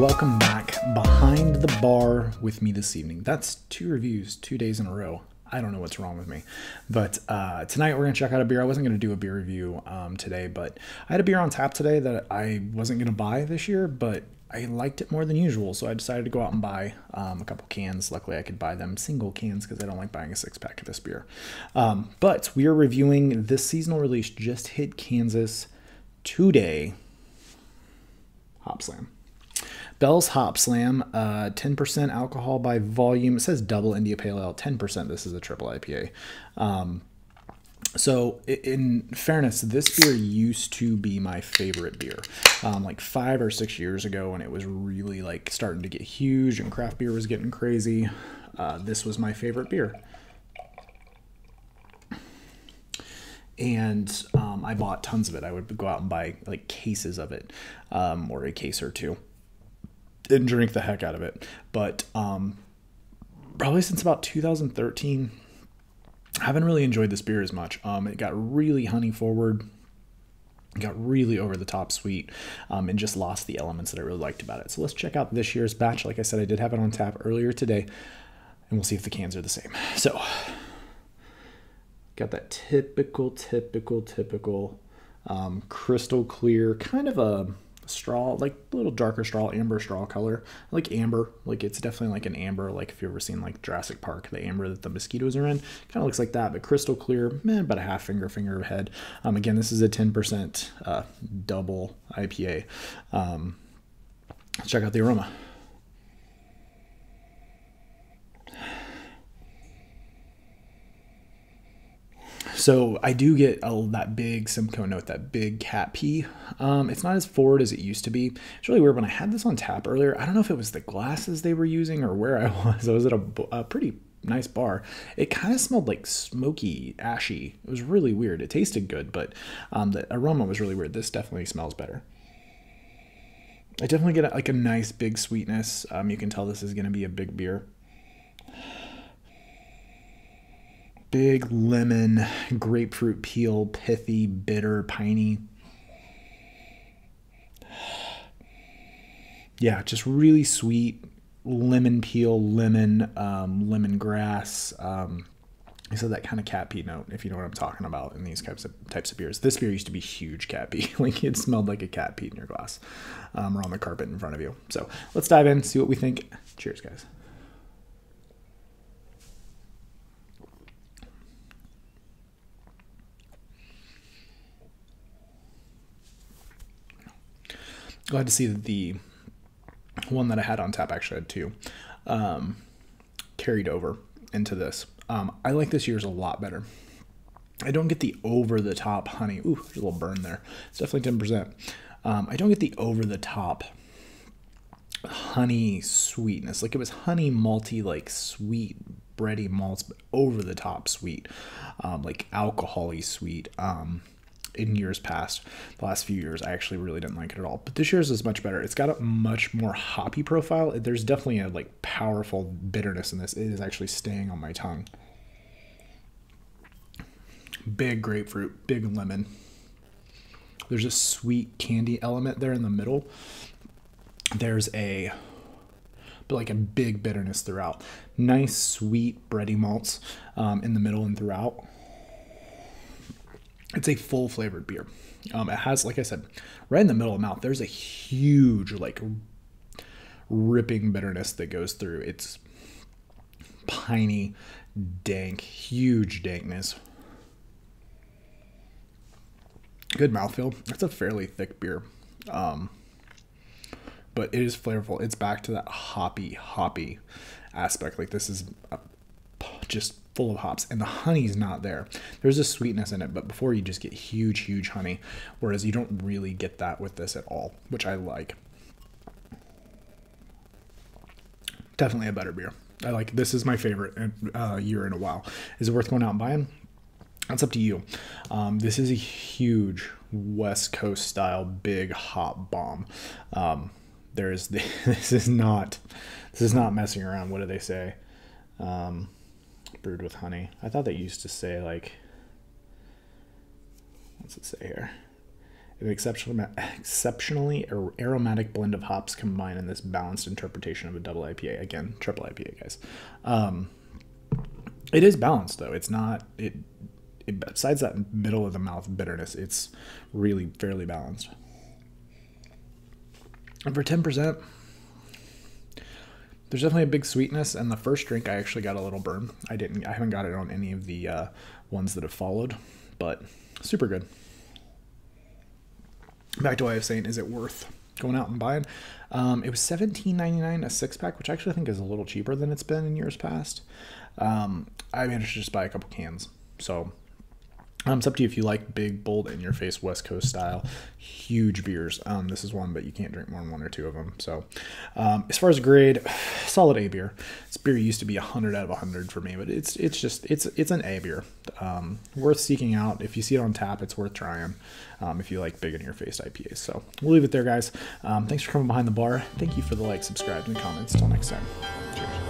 welcome back behind the bar with me this evening. That's 2 reviews, 2 days in a row. I don't know what's wrong with me, but tonight we're gonna check out a beer. I wasn't gonna do a beer review today, but I had a beer on tap today that I wasn't gonna buy this year, but I liked it more than usual, so I decided to go out and buy a couple cans. Luckily, I could buy them single cans because I don't like buying a 6-pack of this beer. But we are reviewing this seasonal release, just hit Kansas today, Hopslam. Bell's Hopslam, 10% alcohol by volume. It says double India Pale Ale, 10%. This is a triple IPA. So in fairness, this beer used to be my favorite beer. Like 5 or 6 years ago when it was really like starting to get huge and craft beer was getting crazy. This was my favorite beer. And I bought tons of it. I would go out and buy like cases of it, or a case or two, and drink the heck out of it. But probably since about 2013, I haven't really enjoyed this beer as much. It got really honey forward, got really over the top sweet, and just lost the elements that I really liked about it. So let's check out this year's batch. Like I said, I did have it on tap earlier today, and we'll see if the cans are the same. So got that typical crystal clear, kind of a straw, like a little darker straw, amber straw color. I like amber, like it's definitely like an amber, like if you've ever seen like Jurassic Park, the amber that the mosquitoes are in, kind of looks like that, but crystal clear, about a half finger ahead. Again, this is a 10% double IPA. Let's check out the aroma. So I do get that big Simcoe note, that big cat pee. It's not as forward as it used to be. It's really weird. When I had this on tap earlier, I don't know if it was the glasses they were using or where I was. I was at a pretty nice bar. It kind of smelled like smoky, ashy. It was really weird. It tasted good, but the aroma was really weird. This definitely smells better. I definitely get like a nice big sweetness. You can tell this is going to be a big beer. Big lemon, grapefruit peel, pithy, bitter, piney. Yeah, just really sweet lemon peel, lemon, lemongrass. So that kind of cat pee note, if you know what I'm talking about in these types of beers. This beer used to be huge cat pee. Like it smelled like a cat pee in your glass, or on the carpet in front of you. So let's dive in, see what we think. Cheers, guys. Glad to see that the one that I had on tap, actually had 2, carried over into this. I like this year's a lot better. I don't get the over-the-top honey. Ooh, there's a little burn there. It's definitely 10%. I don't get the over-the-top honey sweetness. Like it was honey malty, like sweet, bready malts, but over-the-top sweet, like alcohol-y sweet. In years past, the last few years, I actually really didn't like it at all. But this year's is much better. It's got a much more hoppy profile. There's definitely a like powerful bitterness in this. It is actually staying on my tongue. Big grapefruit, big lemon. There's a sweet candy element there in the middle. There's like a big bitterness throughout. Nice sweet bready malts in the middle and throughout. It's a full flavored beer. It has, like I said, right in the middle of the mouth, there's a huge, like, ripping bitterness that goes through. It's piney, dank, huge dankness. Good mouthfeel. It's a fairly thick beer. But it is flavorful. It's back to that hoppy aspect. Like, this is just full of hops, and the honey's not there. There's a sweetness in it, but before you just get huge honey, whereas you don't really get that with this at all, which I like. Definitely a better beer. I like this. Is my favorite year in a while. Is it worth going out and buying? That's up to you. This is a huge West Coast style big hop bomb. This is not messing around. What do they say? Brewed with honey. I thought they used to say, like, what's it say here? An exceptionally aromatic blend of hops combined in this balanced interpretation of a double IPA. Again, triple IPA, guys. It is balanced, though. It's not... Besides that middle of the mouth bitterness, it's really fairly balanced. And for 10%, there's definitely a big sweetness, and the first drink I actually got a little burn. I haven't got it on any of the ones that have followed, but super good. Back to what I was saying, is it worth going out and buying? It was $17.99 a 6-pack, which I actually think is a little cheaper than it's been in years past. I managed to just buy a couple cans, so it's up to you if you like big, bold, in-your-face West Coast style, huge beers. This is one, but you can't drink more than 1 or 2 of them. So as far as grade, solid A beer. This beer used to be 100 out of 100 for me, but it's an A beer. Worth seeking out. If you see it on tap, it's worth trying if you like big, in-your-face IPAs. So we'll leave it there, guys. Thanks for coming behind the bar. Thank you for the like, subscribe, and comments. Till next time. Cheers.